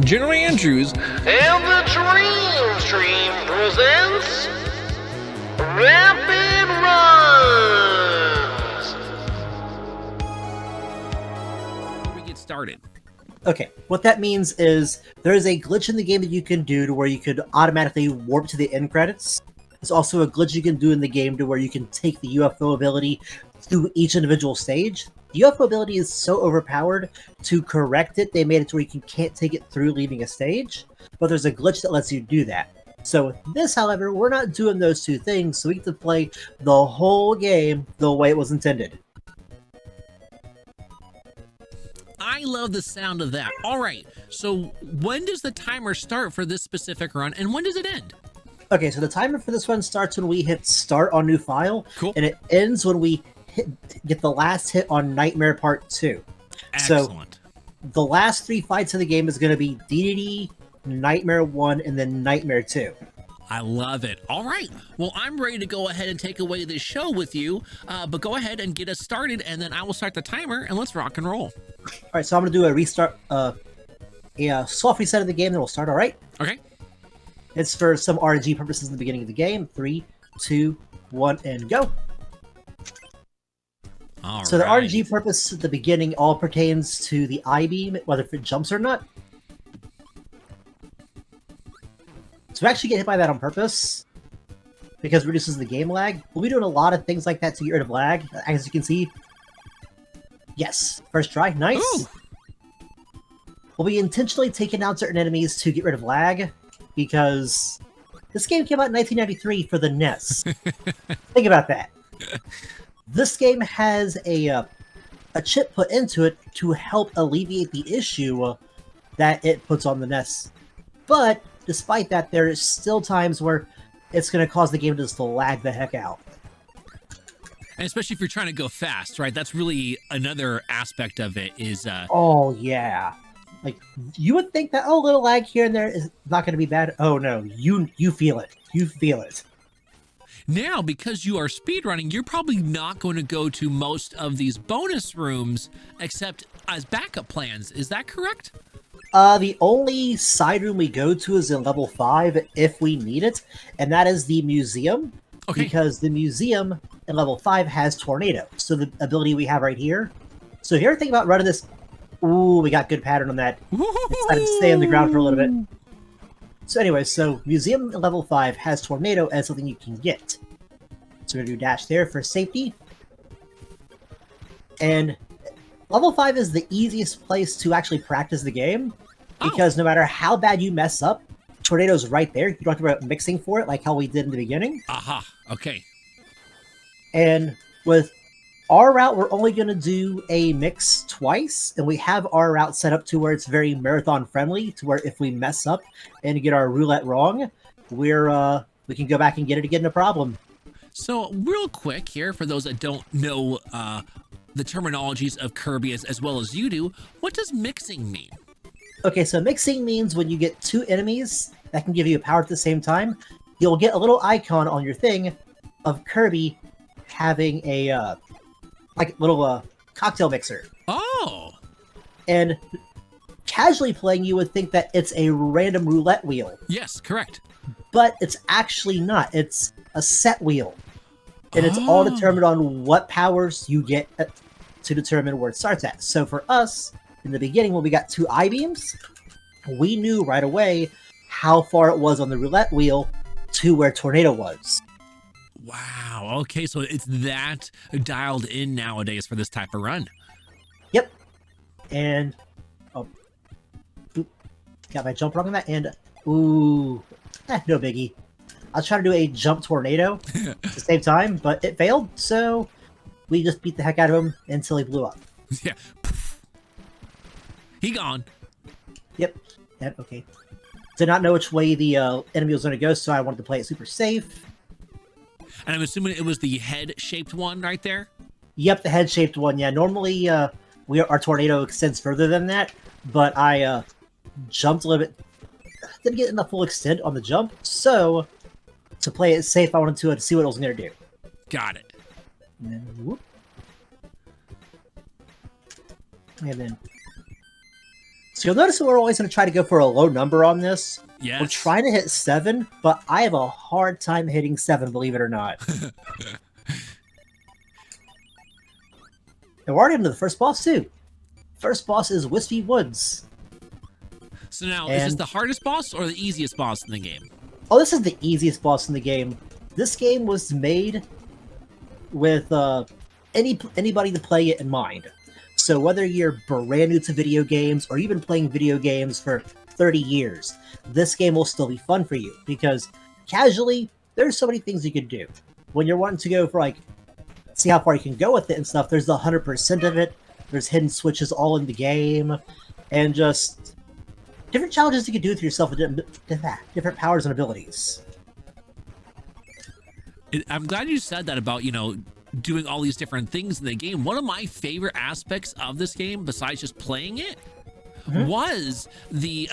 General Andrews, And the Dream Stream presents Rapid Runs. before we get started. Okay, what that means is there is a glitch in the game that you can do to where you could automatically warp to the end credits. There's also a glitch you can do in the game to where you can take the UFO ability through each individual stage. The UFO ability is so overpowered, to correct it, they made it to where you can't take it through leaving a stage, but there's a glitch that lets you do that. So with this, however, we're not doing those two things, so we get to play the whole game the way it was intended. I love the sound of that. All right, so when does the timer start for this specific run, and when does it end? Okay, so the timer for this one starts when we hit start on new file, Cool. and it ends when we get the last hit on Nightmare Part 2. Excellent. So the last 3 fights of the game is going to be Dedede, Nightmare 1, and then Nightmare 2. I love it. All right, well, I'm ready to go ahead and take away this show with you, but go ahead and get us started, and then I will start the timer, and let's rock and roll. Alright, so I'm going to do a restart, a soft reset of the game, then we'll start, alright? Okay. It's for some RNG purposes in the beginning of the game. 3, 2, 1, and go! All So the right. RNG purpose at the beginning all pertains to the I-beam, whether it jumps or not. So we actually get hit by that on purpose, because it reduces the game lag. We'll be doing a lot of things like that to get rid of lag, as you can see. Yes, first try, nice. Ooh. We'll be intentionally taking out certain enemies to get rid of lag, because this game came out in 1993 for the NES. Think about that. This game has a chip put into it to help alleviate the issue that it puts on the NES. But despite that, there is still times where it's going to cause the game to just lag the heck out. And especially if you're trying to go fast, right? That's really another aspect of it is, Oh, yeah. Like, you would think that, oh, a little lag here and there is not going to be bad. Oh, no. You feel it. You feel it. now, because you are speedrunning, you're probably not going to go to most of these bonus rooms except as backup plans. Is that correct? The only side room we go to is in level 5 if we need it, and that is the museum. Okay. Because the museum in level 5 has Tornado. So the ability we have right here. So if you ever think about running this... Ooh, we got good pattern on that. Decided to stay on the ground for a little bit. So anyway, so museum in level 5 has Tornado as something you can get. So we're going to do dash there for safety. And level 5 is the easiest place to actually practice the game. Because no matter how bad you mess up, Tornado's right there. You don't have to worry about mixing for it like how we did in the beginning. Aha. Okay. And with our route, we're only going to do a mix twice, and we have our route set up to where it's very marathon friendly, to where if we mess up and get our roulette wrong, we can go back and get it again, no problem. So real quick here, for those that don't know the terminologies of Kirby as well as you do, what does mixing mean? Okay, so mixing means when you get 2 enemies that can give you power at the same time, you'll get a little icon on your thing of Kirby having a little cocktail mixer. Oh. And casually playing, you would think that it's a random roulette wheel, Yes, correct. but it's actually not. It's a set wheel. And it's all determined on what powers you get to determine where it starts at. So for us, in the beginning, when we got 2 I-beams, we knew right away how far it was on the roulette wheel to where Tornado was. Wow. Okay, so it's that dialed in nowadays for this type of run. Yep. And got my jump wrong on that, and no biggie. I was trying to do a jump tornado at the same time, but it failed, so we just beat the heck out of him until he blew up. Yeah. He gone. Yep, okay. Did not know which way the enemy was going to go, so I wanted to play it super safe. And I'm assuming it was the head-shaped one right there? Yep, the head-shaped one, yeah. Normally, our tornado extends further than that, but I jumped a little bit. Didn't get in the full extent on the jump, so to play it safe, I wanted to see what it was going to do. Got it. And then, whoop. And then... So you'll notice that we're always going to try to go for a low number on this. Yes. We're trying to hit 7, but I have a hard time hitting 7, believe it or not. And we're already into the first boss, too. First boss is Wispy Woods. So now, is this the hardest boss or the easiest boss in the game? Oh, this is the easiest boss in the game. This game was made with anybody to play it in mind. So whether you're brand new to video games or you've been playing video games for 30 years, this game will still be fun for you because casually, there's so many things you can do. When you're wanting to go for like, see how far you can go with it and stuff, there's the 100% of it. There's hidden switches all in the game, and just different challenges you can do with yourself with different powers and abilities. I'm glad you said that about, you know, doing all these different things in the game. One of my favorite aspects of this game, besides just playing it, was the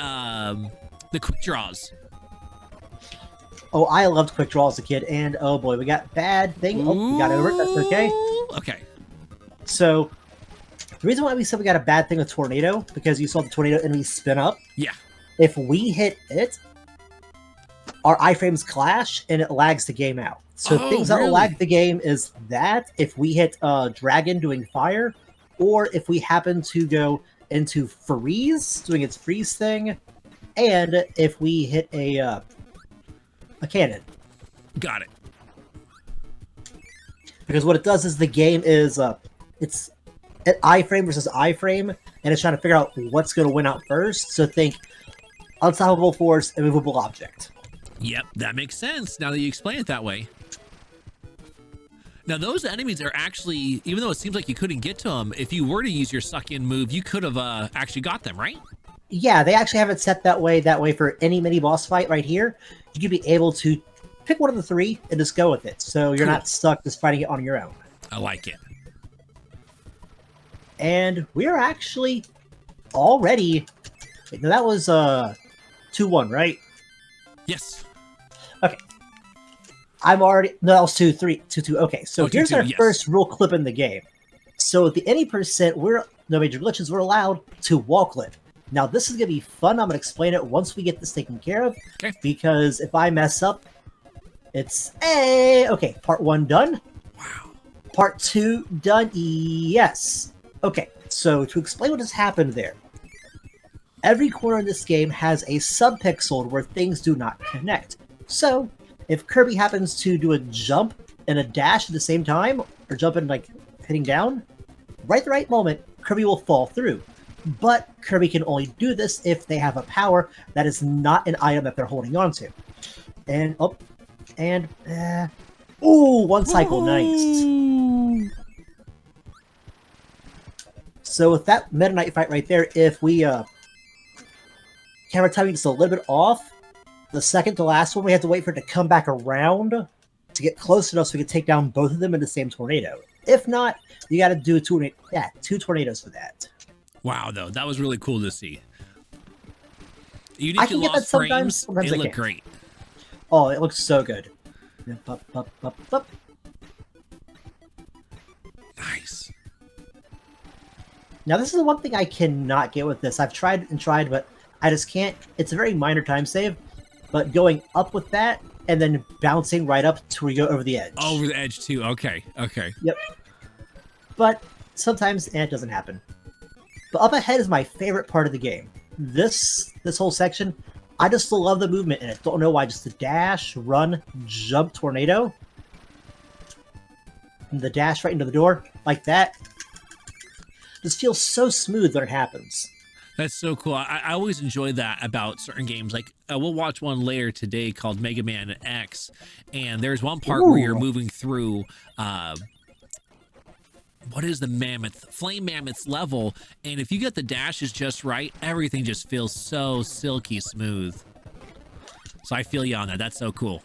quick draws. Oh, I loved quick draw as a kid, and oh boy, we got bad thing. Oh, we got over it. That's okay. Okay. So, the reason why we said we got a bad thing with Tornado, because you saw the Tornado enemy spin up. Yeah. If we hit it, our iframes clash, and it lags the game out. So things that will lag the game is that if we hit Dragon doing fire, or if we happen to go into Freeze, doing its freeze thing, and if we hit a cannon. Got it. Because what it does is the game is it's iframe versus iframe, and it's trying to figure out what's going to win out first. So think unstoppable force, immovable object. Yep, that makes sense now that you explain it that way. Now, those enemies are actually, even though it seems like you couldn't get to them, if you were to use your suck-in move, you could have actually got them, right? Yeah, they actually have it set that way for any mini-boss fight right here. You could be able to pick one of the 3 and just go with it, so you're not stuck just fighting it on your own. I like it. And we are actually already... Wait, no, that was 2-1, right? Yes. Okay. I'm already... No, that was 2-3. 2-2. Okay, so here's 2-2, our yes. first rule clip in the game. So at the any percent, no major glitches, we're allowed to wall clip. Now, this is going to be fun. I'm going to explain it once we get this taken care of. Okay. Because if I mess up, it's... Okay, part 1 done. Wow. Part 2 done. Yes. Okay, so to explain what has happened there. Every corner in this game has a subpixel where things do not connect. So, if Kirby happens to do a jump and a dash at the same time, or jump and like hitting down, right at the right moment, Kirby will fall through. But Kirby can only do this if they have a power that is not an item that they're holding on to. And, ooh, one cycle, nice. So with that Meta Knight fight right there, if we camera timing just a little bit off, the second to last one, we have to wait for it to come back around to get close enough so we can take down both of them in the same tornado. If not, you got to do 2 tornadoes for that. Wow, though, that was really cool to see. You I need to can get that lost frames. sometimes It I looked can't. great. Oh, it looks so good. Up, up, up, up. Nice. Now, this is the one thing I cannot get with this. I've tried and tried, but I just can't. It's a very minor time save, but going up with that and then bouncing right up to where you go over the edge. Over the edge, too. Okay, okay. Yep. But sometimes it doesn't happen. But up ahead is my favorite part of the game. This whole section, I just love the movement in it. Don't know why. Just the dash, run, jump, tornado. And the dash right into the door, like that. Just feels so smooth when it happens. That's so cool. I always enjoy that about certain games. Like, we'll watch one later today called Mega Man X, and there's one part where you're moving through, what is the mammoth? Flame Mammoth's level, and if you get the dashes just right, everything just feels so silky smooth. So I feel you on that. That's so cool.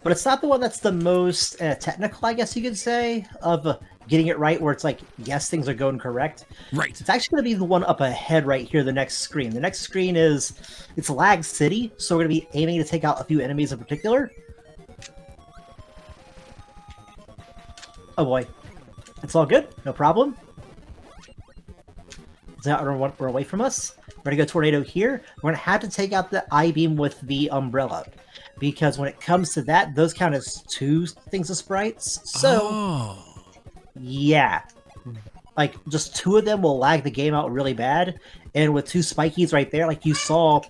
But it's not the one that's the most technical, I guess you could say, of getting it right, where it's like, yes, things are going correct. Right. It's actually going to be the one up ahead right here, the next screen. The next screen is, it's Lag City, so we're going to be aiming to take out a few enemies in particular. Oh boy. It's all good, no problem. Does that run away from us? We're gonna go tornado here. We're gonna have to take out the I-beam with the umbrella. Because when it comes to that, those count as 2 things of sprites. So, yeah. Like, just 2 of them will lag the game out really bad. And with 2 spikies right there, like you saw,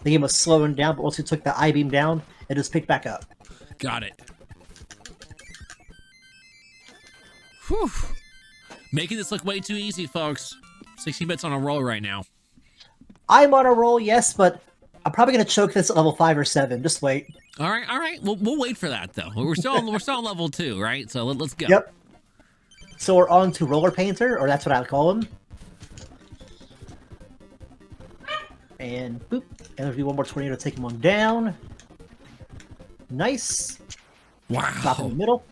the game was slowing down, but once you took the I-beam down, it just picked back up. Got it. Whew. Making this look way too easy, folks. 60 bits on a roll right now. I'm on a roll, yes, but I'm probably gonna choke this at level 5 or 7. Just wait. All right. We'll wait for that though. We're still on level 2, right? So let's go. Yep. So we're on to Roller Painter, or that's what I call him. And boop. And there'll be one more tornado to take him on down. Nice. Wow. Drop in the middle.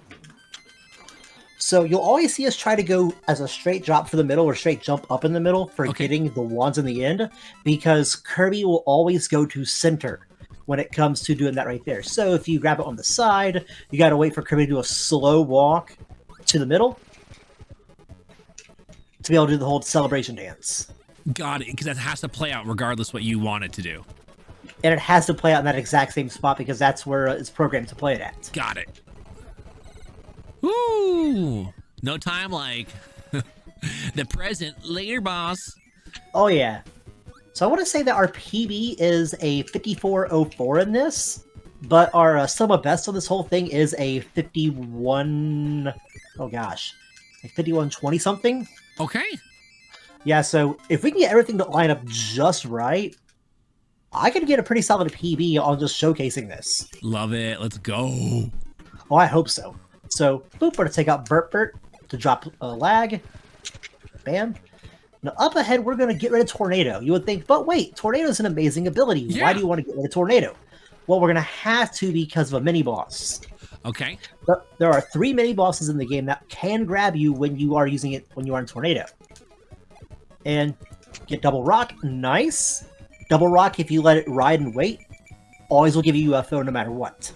So you'll always see us try to go as a straight drop for the middle or straight jump up in the middle for getting the wands in the end, because Kirby will always go to center when it comes to doing that right there. So if you grab it on the side, you got to wait for Kirby to do a slow walk to the middle to be able to do the whole celebration dance. Got it, because that has to play out regardless what you want it to do. And it has to play out in that exact same spot because that's where it's programmed to play it at. Got it. Woo! No time like the present. Later, boss. Oh, yeah. So I want to say that our PB is a 5404 in this, but our sum of best on this whole thing is a 51... Oh, gosh. Like 5120 something? Okay. Yeah, so if we can get everything to line up just right, I could get a pretty solid PB on just showcasing this. Love it. Let's go. Oh, I hope so. So, boop, we're going to take out Burt to drop a lag. Bam. Now, up ahead, we're going to get rid of Tornado. You would think, but wait, Tornado is an amazing ability. Yeah. Why do you want to get rid of Tornado? Well, we're going to have to because of a mini-boss. Okay. But there are 3 mini-bosses in the game that can grab you when you are using it when you are in Tornado. And get Double Rock. Nice. Double Rock, if you let it ride and wait, always will give you UFO no matter what.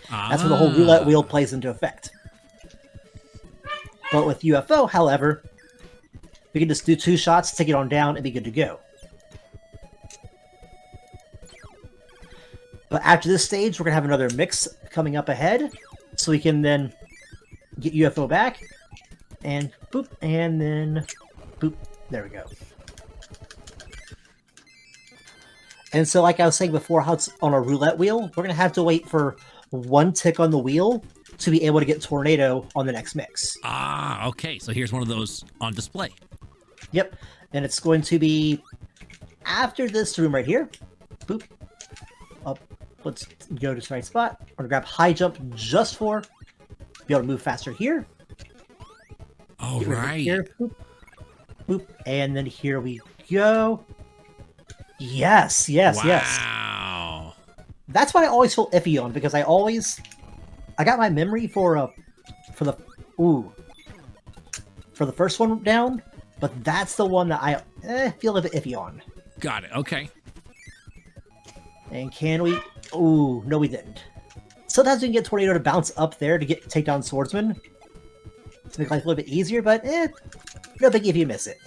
That's when the whole roulette wheel plays into effect. But with UFO, however, we can just do 2 shots, take it on down, and be good to go. But after this stage, we're going to have another mix coming up ahead, so we can then get UFO back, and boop, and then boop. There we go. And so, like I was saying before, how it's on a roulette wheel, we're going to have to wait for 1 tick on the wheel to be able to get Tornado on the next mix. Ah, okay. So here's one of those on display. Yep. And it's going to be after this room right here. Boop. Up. Let's go to the right spot. We're going to grab high jump just for be able to move faster here. All right. Here. Boop. Boop. And then here we go. Yes, yes, yes. Wow. That's what I always feel iffy on, because I got my memory for the first one down, but that's the one that I feel a bit iffy on. Got it. Okay. And can we? Ooh, no, we didn't. Sometimes we can get Tornado to bounce up there to take down Swordsman to make life a little bit easier, but no biggie if you miss it.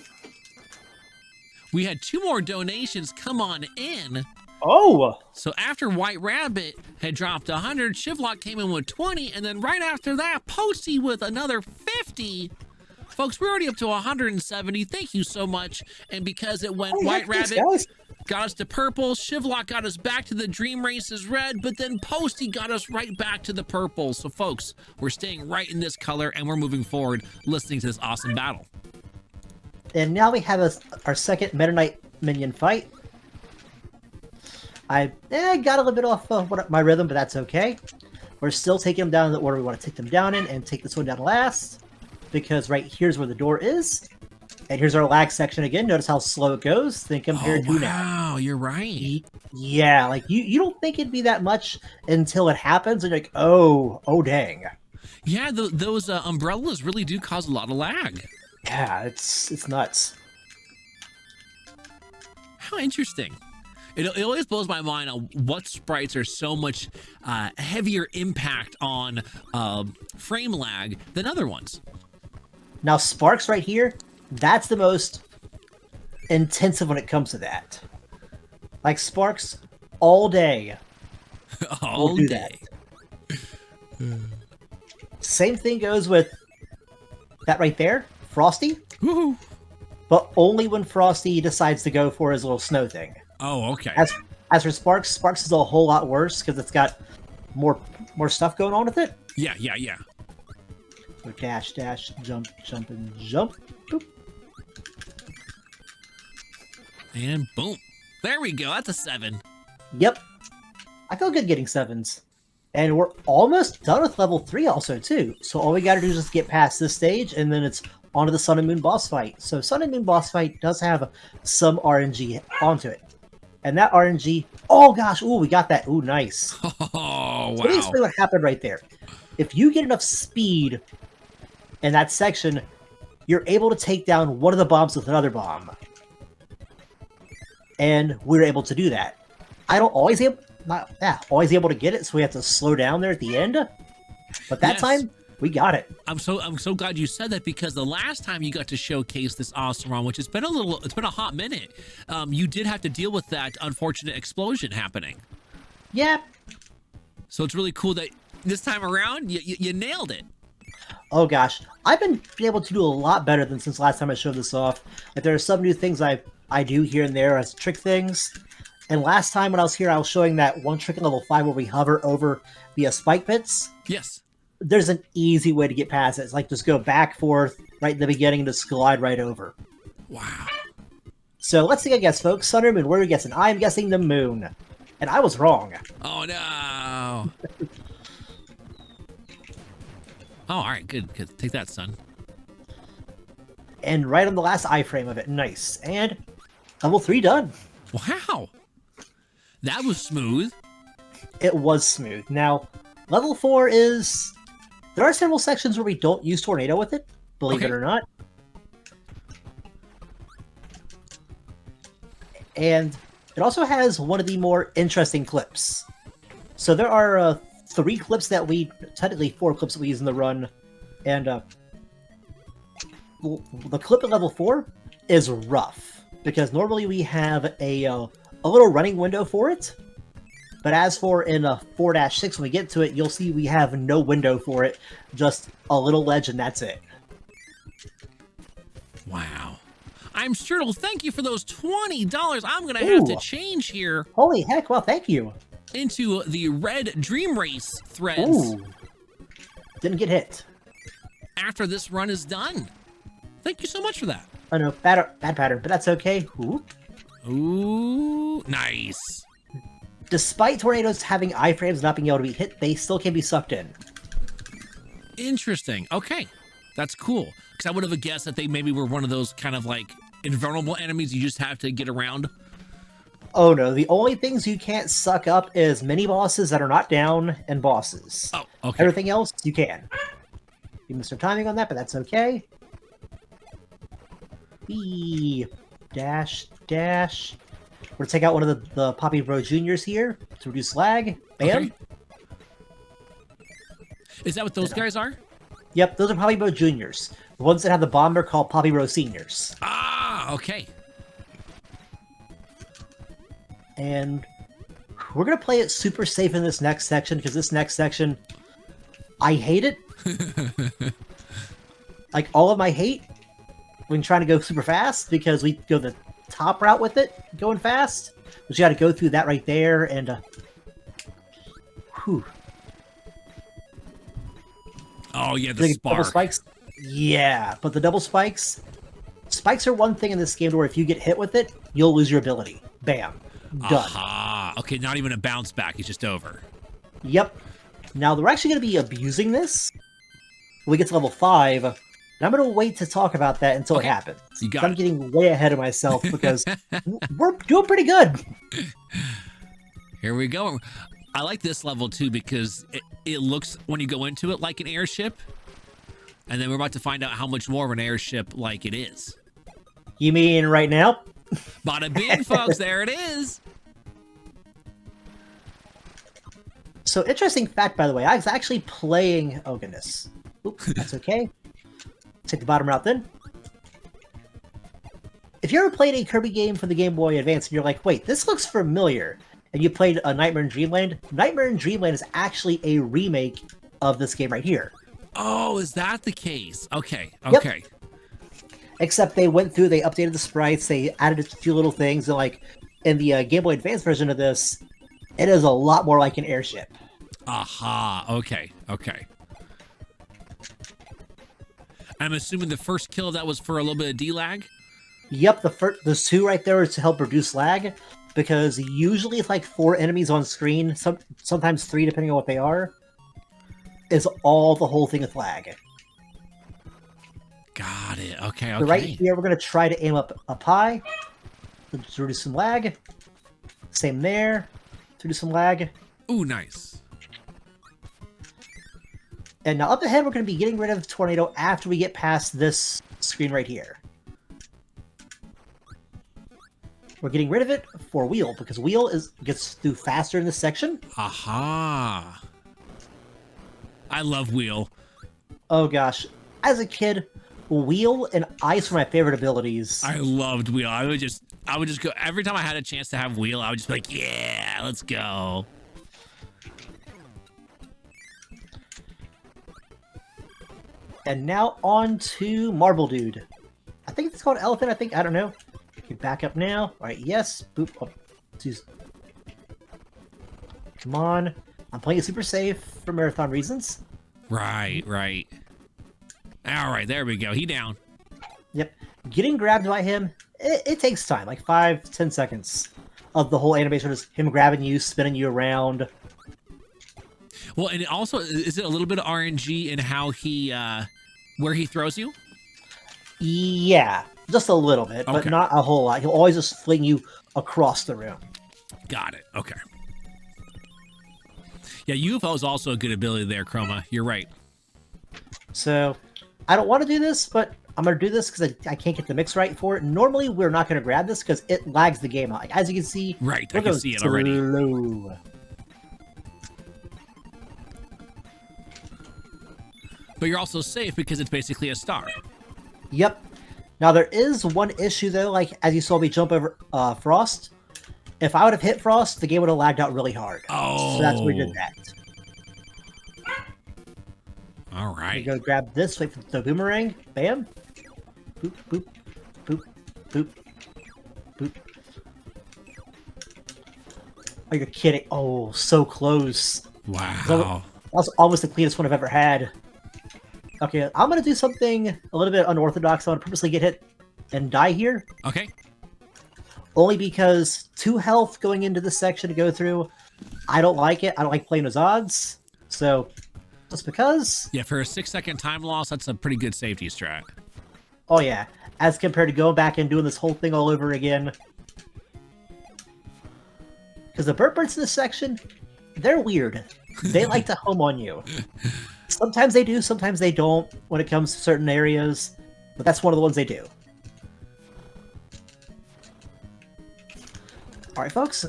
We had 2 more donations come on in. Oh! So after White Rabbit had dropped 100, Shivlock came in with 20, and then right after that, Posty with another 50. Folks, we're already up to 170. Thank you so much. And because it went White Rabbit got us to purple, Shivlock got us back to the Dream Races red, but then Posty got us right back to the purple. So folks, we're staying right in this color, and we're moving forward listening to this awesome battle. And now we have our second Meta Knight minion fight. I got a little bit off my rhythm, but that's okay. We're still taking them down in the order we want to take them down in, and take this one down last. Because right here's where the door is. And here's our lag section again. Notice how slow it goes then compared to now. Wow, you're right. Yeah, like you don't think it'd be that much until it happens, and you're like, oh dang. Yeah, those umbrellas really do cause a lot of lag. Yeah, it's nuts. How interesting. It always blows my mind on what sprites are so much heavier impact on frame lag than other ones. Now Sparks right here, that's the most intensive when it comes to that. Like Sparks, all day. All We'll do day. that. Same thing goes with that right there, Frosty. Woohoo. But only when Frosty decides to go for his little snow thing. Oh, okay. As for Sparks, Sparks is a whole lot worse because it's got more stuff going on with it. Yeah. So dash, jump, jump, and jump. Boop. And boom. There we go. That's a 7. Yep. I feel good getting 7s. And we're almost done with level 3 also, too. So all we gotta do is just get past this stage, and then it's onto the Sun and Moon boss fight. So Sun and Moon boss fight does have some RNG onto it. And that RNG... Oh, gosh. Ooh, we got that. Ooh, nice. Oh, wow. So let me explain what happened right there. If you get enough speed in that section, you're able to take down one of the bombs with another bomb. And we were able to do that. I don't always always able to get it, so we have to slow down there at the end. But that time, we got it. I'm so glad you said that, because the last time you got to showcase this awesome run, which it's been a hot minute, you did have to deal with that unfortunate explosion happening. Yeah. So it's really cool that this time around you nailed it. Oh gosh, I've been able to do a lot better than since last time I showed this off. Like there are some new things I do here and there as trick things. And last time when I was here, I was showing that one trick in level 5 where we hover over via spike pits. Yes. There's an easy way to get past it. It's like just go back, forth, right in the beginning, and just glide right over. Wow. So let's take a guess, folks. Sun or Moon, what are you guessing? I'm guessing the Moon. And I was wrong. Oh, no. Oh, all right, good. Take that, son. And right on the last iframe of it. Nice. And level 3 done. Wow. That was smooth. It was smooth. Now, level 4 is... There are several sections where we don't use Tornado with it, believe it or not. And it also has one of the more interesting clips. So there are 3 clips that technically 4 clips that we use in the run. And the clip at level 4 is rough, because normally we have a little running window for it. But as for in 4-6, when we get to it, you'll see we have no window for it, just a little ledge, and that's it. Wow. I'm Strudel. Thank you for those $20. I'm going to have to change here. Holy heck, well, thank you. Into the red Dream Race threads. Ooh. Didn't get hit. After this run is done. Thank you so much for that. Oh no, bad pattern, but that's okay. Ooh, nice. Despite tornadoes having iframes not being able to be hit, they still can be sucked in. Interesting. Okay, that's cool. Because I would have guessed that they maybe were one of those kind of like invulnerable enemies you just have to get around. Oh no, the only things you can't suck up is mini bosses that are not down and bosses. Oh, okay. Everything else you can. You missed some timing on that, but that's okay. B dash. We're gonna take out one of the Poppy Bro Juniors here to reduce lag. Bam. Okay. Is that what those guys are? Yep, those are Poppy Bro Juniors. The ones that have the bomb are called Poppy Bro Seniors. Ah, okay. And we're gonna play it super safe in this next section, because this next section, I hate it. Like all of my hate when trying to go super fast, because we go the top route with it, going fast. But you got to go through that right there, and whew. Oh yeah, the spark. Double spikes. Yeah, but the double spikes are one thing in this game where if you get hit with it, you'll lose your ability. Bam, done. Aha. Okay, not even a bounce back. It's just over. Yep. Now we're actually going to be abusing this when we get to level 5. And I'm going to wait to talk about that until it happens. You got I'm getting way ahead of myself because we're doing pretty good. Here we go. I like this level too because it looks, when you go into it, like an airship. And then we're about to find out how much more of an airship like it is. You mean right now? Bada bing, folks. There it is. So, interesting fact, by the way, I was actually playing... Oh, goodness. Oops, that's okay. Take the bottom route then. if you ever played a Kirby game for the Game Boy Advance and you're like, wait, this looks familiar, and you played a Nightmare in Dreamland, Nightmare in Dreamland is actually a remake of this game right here. Oh, is that the case? Okay, Yep. okay. Except they went through, they updated the sprites, they added a few little things, and like in the Game Boy Advance version of this, it is a lot more like an airship. Aha, okay, okay. I'm assuming the first kill that was for a little bit of D-lag? Yep, the two right there is to help reduce lag, because usually it's like 4 enemies on screen, sometimes 3 depending on what they are, is all the whole thing with lag. Got it. Okay, okay. So right here, we're going to try to aim up high to reduce some lag. Same there, to reduce some lag. Ooh, nice. And now up ahead, we're going to be getting rid of Tornado after we get past this screen right here. We're getting rid of it for Wheel, because Wheel gets through faster in this section. Aha. I love Wheel. Oh gosh. As a kid, Wheel and Ice were my favorite abilities. I loved Wheel. I would just go, every time I had a chance to have Wheel, I would just be like, yeah, let's go. And now on to Marble Dude. I think it's called Elephant, I don't know. Get back up now. Alright, yes. Boop. Oh, come on. I'm playing it super safe for marathon reasons. Right, right. All right, there we go. He down. Yep. Getting grabbed by him, it takes time, like 5-10 seconds of the whole animation, just him grabbing you, spinning you around. Well, and also, is it a little bit of RNG in how he, where he throws you? Yeah, just a little bit, but Okay. not a whole lot. He'll always just fling you across the room. Got it. Okay. Yeah, UFO is also a good ability there, Chroma. You're right. So, I don't want to do this, but I'm going to do this because I can't get the mix right for it. Normally, we're not going to grab this because it lags the game out. Like, as you can see, Right, we're I can going see it already. slow. But you're also safe because it's basically a star. Yep. Now, there is one issue, though, like, as you saw me jump over Frost. If I would have hit Frost, the game would have lagged out really hard. Oh. So that's why we did that. All You right. go grab this, wait for the boomerang. Bam. Boop, boop, boop, boop, boop. Oh, you're kidding. Oh, so close. Wow. That's almost the cleanest one I've ever had. Okay, I'm going to do something a little bit unorthodox. I'm going to purposely get hit and die here. Okay. Only because 2 health going into this section to go through, I don't like it. I don't like playing those odds. So, just because... Yeah, for a 6-second time loss, that's a pretty good safety strat. Oh yeah, as compared to going back and doing this whole thing all over again. Because the burp birds in this section, they're weird. They like to home on you. Sometimes they do, sometimes they don't when it comes to certain areas. But that's one of the ones they do. Alright folks,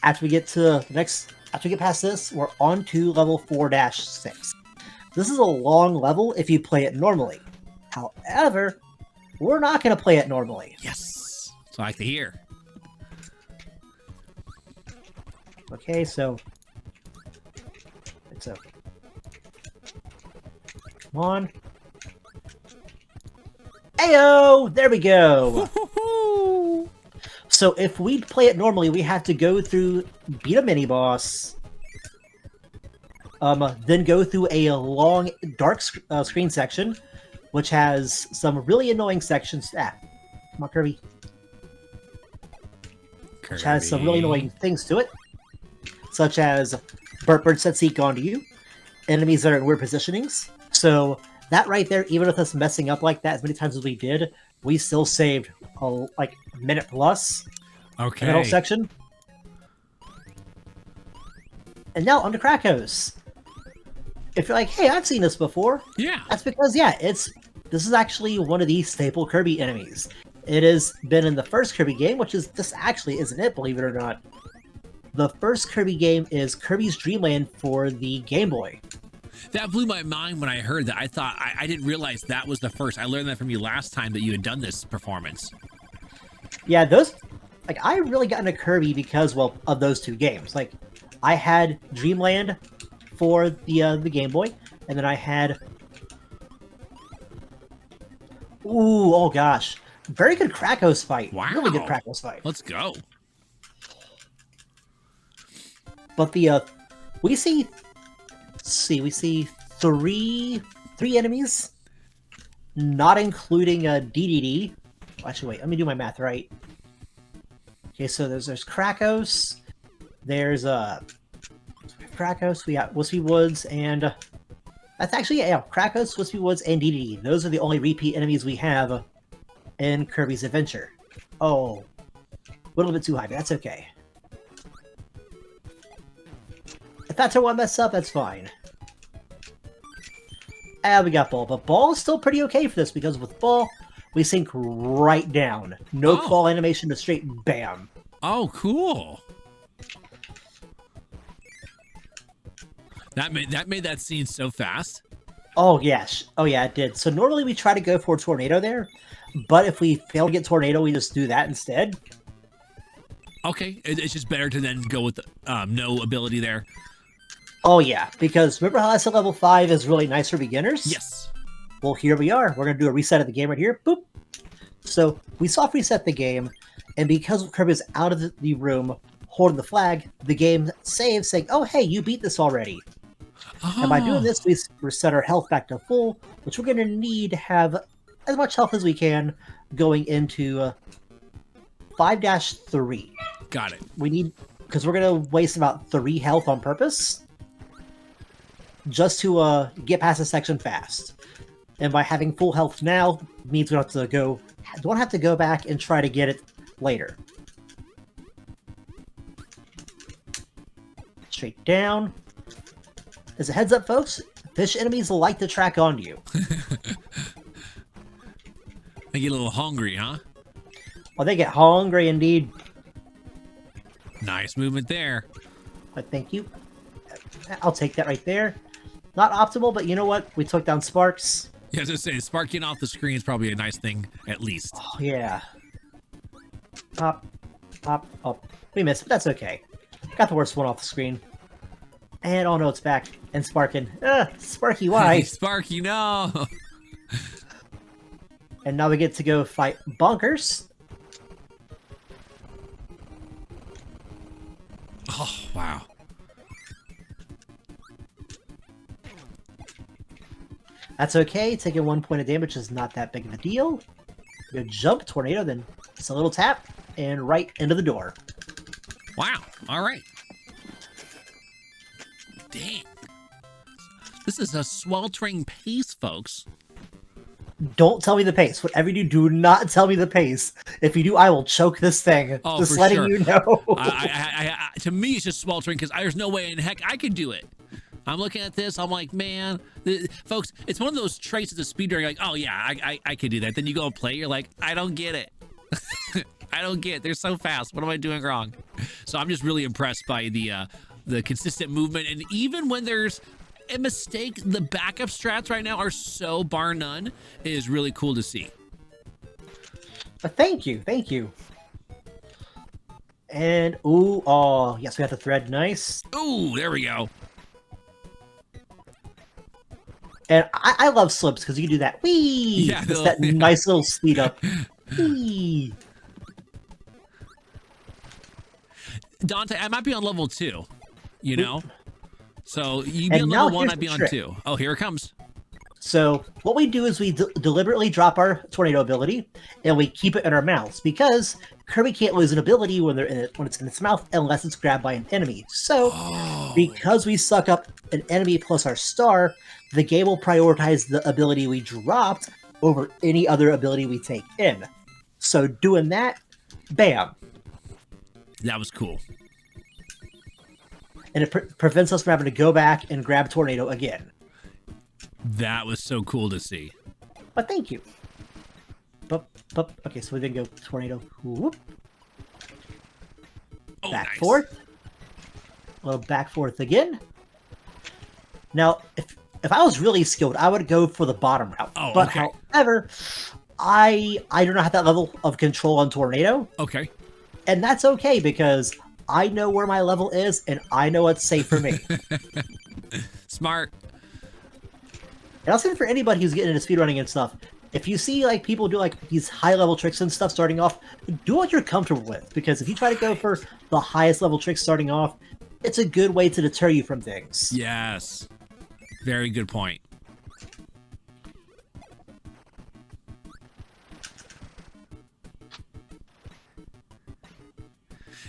after we get past this, we're on to level 4-6. This is a long level if you play it normally. However, we're not going to play it normally. Yes. So I like to hear. Okay, so... Come on. Ayo! There we go! So if we play it normally, we have to go through, beat a mini-boss, then go through a long, dark screen section, which has some really annoying sections. Come on, Kirby. Which has some really annoying things to it, such as burp birds that seek onto you, enemies that are in weird positionings. So that right there, even with us messing up like that as many times as we did, we still saved like a minute plus. Okay. In the whole section. And now onto Krakos. If you're like, hey, I've seen this before. Yeah. That's because, yeah, this is actually one of the staple Kirby enemies. It has been in the first Kirby game, which is, this actually isn't it, believe it or not. The first Kirby game is Kirby's Dream Land for the Game Boy. That blew my mind when I heard that. I thought, I didn't realize that was the first. I learned that from you last time that you had done this performance. Yeah, those like I really got into Kirby because well of those two games. Like I had Dreamland for the Game Boy, and then I had oh gosh, very good Krakos fight. Wow. Really good Krakos fight. Let's go. But we see three enemies, not including DDD. Actually, wait, let me do my math right. Okay, so there's Krakos, there's Krakos, we got Wispy Woods, and that's actually Krakos, Wispy Woods, and DDD. Those are the only repeat enemies we have in Kirby's Adventure. Oh, a little bit too high, but that's okay. If that's our one mess up, that's fine. And we got Ball, but Ball is still pretty okay for this because with Ball, we sink right down. No fall animation, to straight bam. Oh, cool. That made that scene so fast. Oh, yes. Oh, yeah, it did. So normally we try to go for a Tornado there, but if we fail to get Tornado, we just do that instead. Okay, it's just better to then go with no ability there. Oh, yeah, because remember how I said level 5 is really nice for beginners? Yes. Well, here we are. We're going to do a reset of the game right here. Boop. So we soft reset the game, and because Kirby is out of the room holding the flag, the game saves saying, oh, hey, you beat this already. Oh. And by doing this, we reset our health back to full, which we're going to need to have as much health as we can going into 5-3. Got it. We need, because we're going to waste about 3 health on purpose just to get past this section fast. And by having full health now means we don't have to go back and try to get it later. Straight down. As a heads up, folks, fish enemies like to track onto you. They get a little hungry, huh? Oh, they get hungry indeed. Nice movement there. But thank you. I'll take that right there. Not optimal, but you know what? We took down Sparks. Yeah, I was just saying, Spark getting off the screen is probably a nice thing, at least. Oh, yeah. Pop, pop, up. We missed, but that's okay. Got the worst one off the screen. And oh no, it's back. And Sparkin. Sparky, why? Sparky, no! And now we get to go fight Bonkers. Oh, wow. That's okay. Taking 1 point of damage is not that big of a deal. Good jump, Tornado, then just a little tap, and right into the door. Wow. All right. Dang. This is a sweltering pace, folks. Don't tell me the pace. Whatever you do not tell me the pace. If you do, I will choke this thing. Oh, just for letting sure. you know. To me, it's just sweltering because there's no way in heck I could do it. I'm looking at this. I'm like, man, folks, it's one of those traits of the speedrun. You're like, oh yeah, I could do that. Then you go and play. You're like, I don't get it. I don't get it. They're so fast. What am I doing wrong? So I'm just really impressed by the consistent movement. And even when there's a mistake, the backup strats right now are so bar none. It is really cool to see. Thank you. Thank you. And, ooh, oh, yes, we got the thread. Nice. Ooh, there we go. And I love slips because you can do that. Whee! Yeah, it's that nice little speed up. Whee! Dante, I might be on level 2, you know? So you be on level 1, I'd be on 2. Oh, here it comes. So what we do is we deliberately drop our Tornado ability, and we keep it in our mouths, because Kirby can't lose an ability when it's in its mouth unless it's grabbed by an enemy. So because we suck up an enemy plus our star, the game will prioritize the ability we dropped over any other ability we take in. So doing that, bam. That was cool. And it prevents us from having to go back and grab Tornado again. That was so cool to see. But thank you. Okay, so we then go Tornado. Whoop. Oh, back nice. forth. A little back forth again. Now, if I was really skilled, I would go for the bottom route. Oh, but okay. however, I do not have that level of control on Tornado, Okay. and that's okay because I know where my level is and I know what's safe for me. Smart. And I'll say for anybody who's getting into speedrunning and stuff, if you see like people do like these high level tricks and stuff starting off, do what you're comfortable with, because if you try to go for the highest level tricks starting off, it's a good way to deter you from things. Yes. Very good point.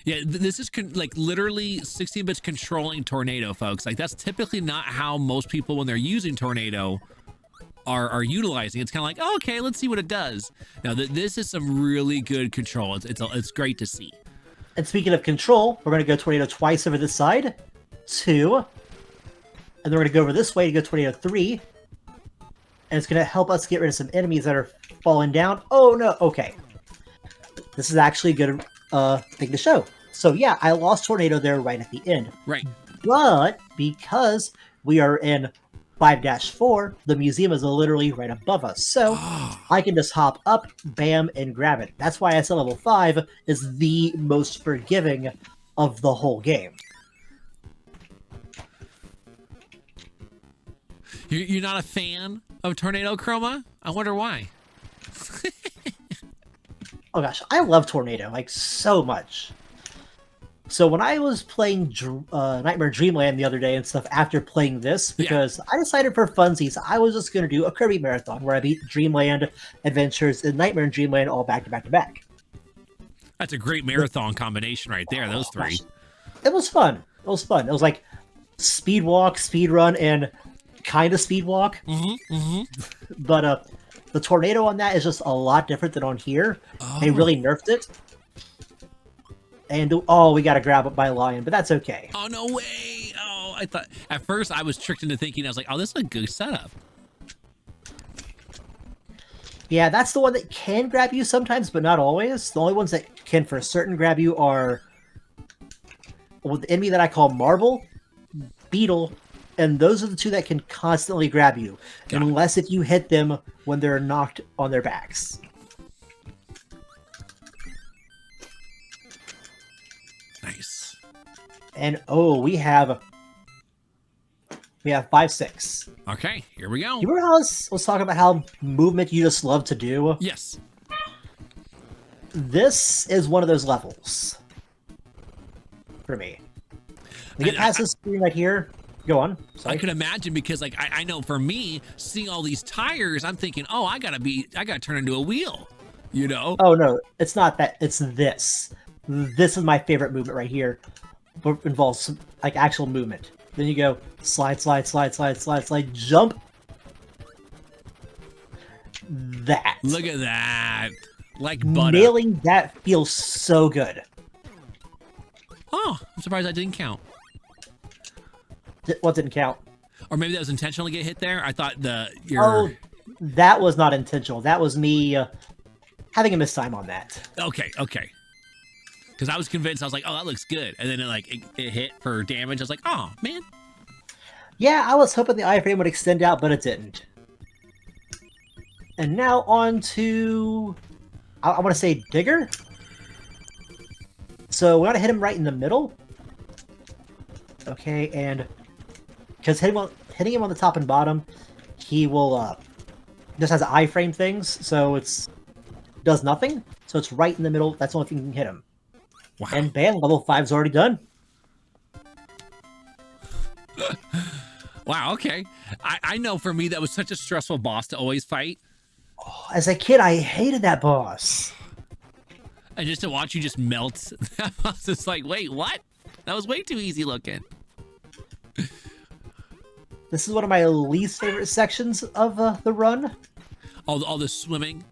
Yeah, this is like literally 16-bits controlling Tornado, folks. Like that's typically not how most people, when they're using Tornado, are utilizing. It's kind of like, oh, okay, let's see what it does. Now this is some really good control. It's great to see. And speaking of control, we're going to go Tornado twice over this side, 2, and then we're going to go over this way to go Tornado 3, and it's going to help us get rid of some enemies that are falling down. Oh no, okay. This is actually a good thing to show. So yeah, I lost Tornado there right at the end. Right. But because we are in 5-4, the museum is literally right above us. So I can just hop up, bam, and grab it. That's why I said level 5 is the most forgiving of the whole game. You're not a fan of Tornado, Chroma? I wonder why. Oh gosh, I love Tornado, like, so much. So when I was playing Nightmare Dreamland the other day and stuff after playing this, because I decided for funsies, I was just going to do a Kirby marathon where I beat Dreamland Adventures and Nightmare Dreamland all back to back to back. That's a great marathon combination right there, those three. Gosh. It was fun. It was fun. It was like speed walk, speed run, and kind of speed walk. But the Tornado on that is just a lot different than on here. They really nerfed it. And, oh, we got to grab it by Lion, but that's okay. Oh, no way. Oh, I thought, at first I was tricked into thinking, I was like, oh, this is a good setup. Yeah, that's the one that can grab you sometimes, but not always. The only ones that can for certain grab you are, well, the enemy that I call Marble, Beetle, and those are the two that can constantly grab you, unless if you hit them when they're knocked on their backs. Nice. And oh, we have 5-6. Okay, here we go. You remember how I was talking about how movement you just love to do? Yes. This is one of those levels for me. We get past this screen right here. Go on. Sorry. I could imagine, because like I know for me, seeing all these tires, I'm thinking, oh, I gotta turn into a wheel, you know? Oh no, it's not that. It's this. This is my favorite movement right here. It involves some, like, actual movement. Then you go slide, slide, slide, slide, slide, slide, jump. That. Look at that. Like butter. Nailing that feels so good. Oh, I'm surprised that didn't count. What didn't count? Or maybe that was intentional to get hit there. I thought Oh, that was not intentional. That was me having a mistime on that. Okay. Because I was convinced, I was like, oh, that looks good. And then it hit for damage. I was like, oh, man. Yeah, I was hoping the iframe would extend out, but it didn't. And now on to, I want to say Digger. So we want to hit him right in the middle. Okay, and because hitting him on the top and bottom, he will just has iframe things, so does nothing. So it's right in the middle. That's the only thing you can hit him. Wow. And bam, level 5's already done. Wow, okay. I know for me, that was such a stressful boss to always fight. Oh, as a kid, I hated that boss. And just to watch you just melt, that boss is like, wait, what? That was way too easy looking. This is one of my least favorite sections of the run. All the swimming.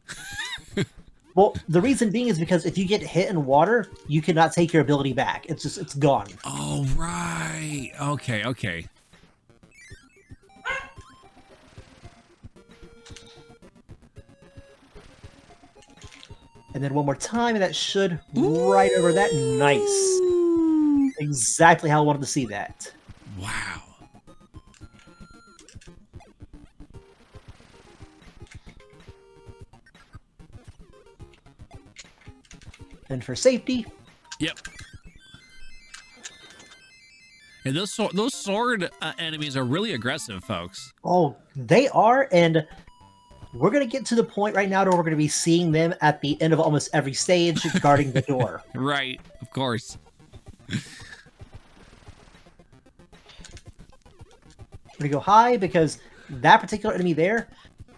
Well, the reason being is because if you get hit in water, you cannot take your ability back. It's gone. Oh, right. Okay. And then one more time, and that should right over that. Nice. Exactly how I wanted to see that. Wow. And for safety. Yep. And those sword enemies are really aggressive, folks. Oh, they are, and we're going to get to the point right now where we're going to be seeing them at the end of almost every stage guarding the door. Right, of course. We're going to go high because that particular enemy there,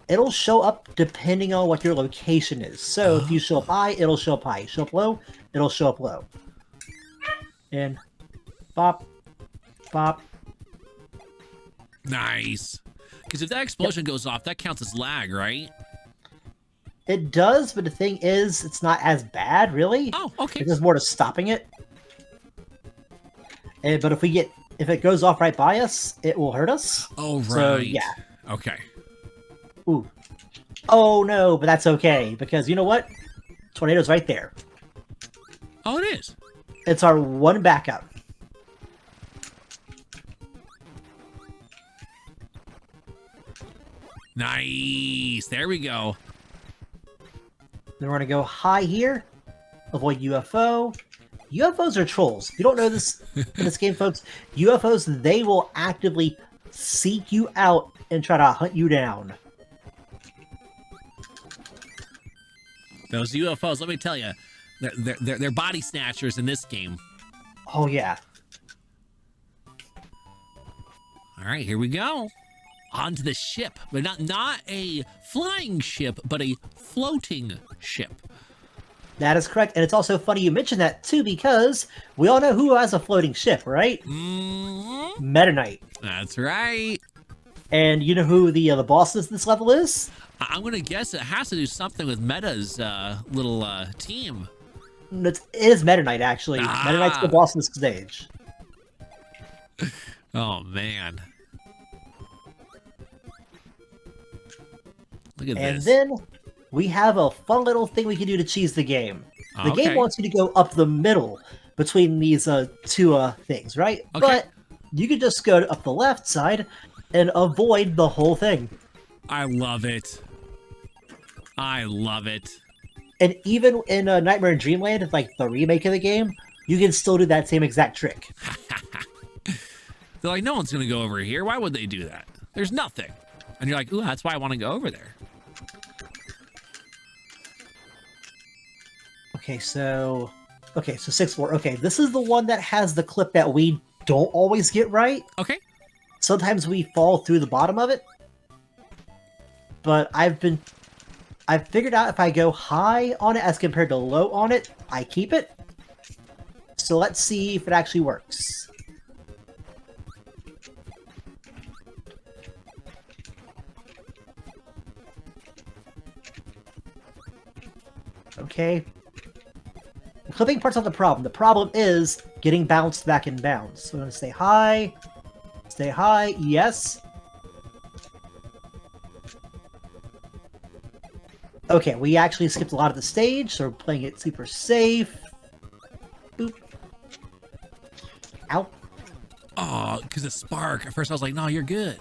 it'll show up depending on what your location is. So if you show up high, it'll show up high. You show up low, it'll show up low. And bop, bop. Nice. Because if that explosion goes off, that counts as lag, right? It does, but the thing is, it's not as bad, really. Oh, okay. There's more to stopping it. But if it goes off right by us, it will hurt us. Oh, right. So, yeah. Okay. Ooh. Oh, no, but that's okay, because you know what? Tornado's right there. Oh, it is. It's our one backup. Nice. There we go. Then we're going to go high here. Avoid UFO. UFOs are trolls. If you don't know this in this game, folks, UFOs, they will actively seek you out and try to hunt you down. Those UFOs, let me tell you, they're body snatchers in this game. Oh, yeah. All right, here we go. Onto the ship, but not a flying ship, but a floating ship. That is correct, and it's also funny you mentioned that too, because we all know who has a floating ship, right? Mm-hmm. Meta Knight. That's right. And you know who the boss of this level is? I'm gonna guess it has to do something with Meta's little team. It is Meta Knight, actually. Meta Knight's the boss of this stage. Oh man. Look at and this. And then we have a fun little thing we can do to cheese the game. The Okay. game wants you to go up the middle between these two things, right? Okay. But you can just go up the left side and avoid the whole thing. I love it. I love it. And even in Nightmare in Dreamland, like the remake of the game, you can still do that same exact trick. They're like, no one's gonna go over here. Why would they do that? There's nothing. And you're like, ooh, that's why I want to go over there. Okay, so 6-4. Okay, this is the one that has the clip that we don't always get right. Okay. Sometimes we fall through the bottom of it. But I've figured out if I go high on it as compared to low on it, I keep it. So let's see if it actually works. Okay. The clipping part's not the problem. The problem is getting bounced back in bounds. So I'm going to stay high. Stay high. Yes. Okay, we actually skipped a lot of the stage, so we're playing it super safe. Boop. Ow. Oh, because the spark. At first I was like, no, you're good.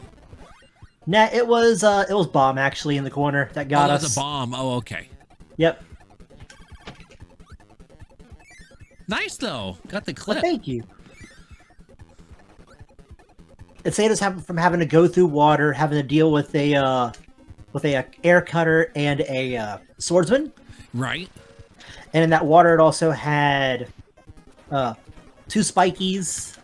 Nah, it was bomb actually in the corner that got us. That's a bomb. Oh, okay. Yep. Nice though. Got the clip. Well, thank you. It saved us from having to go through water, having to deal with a air cutter and a swordsman. Right. And in that water, it also had 2 spikies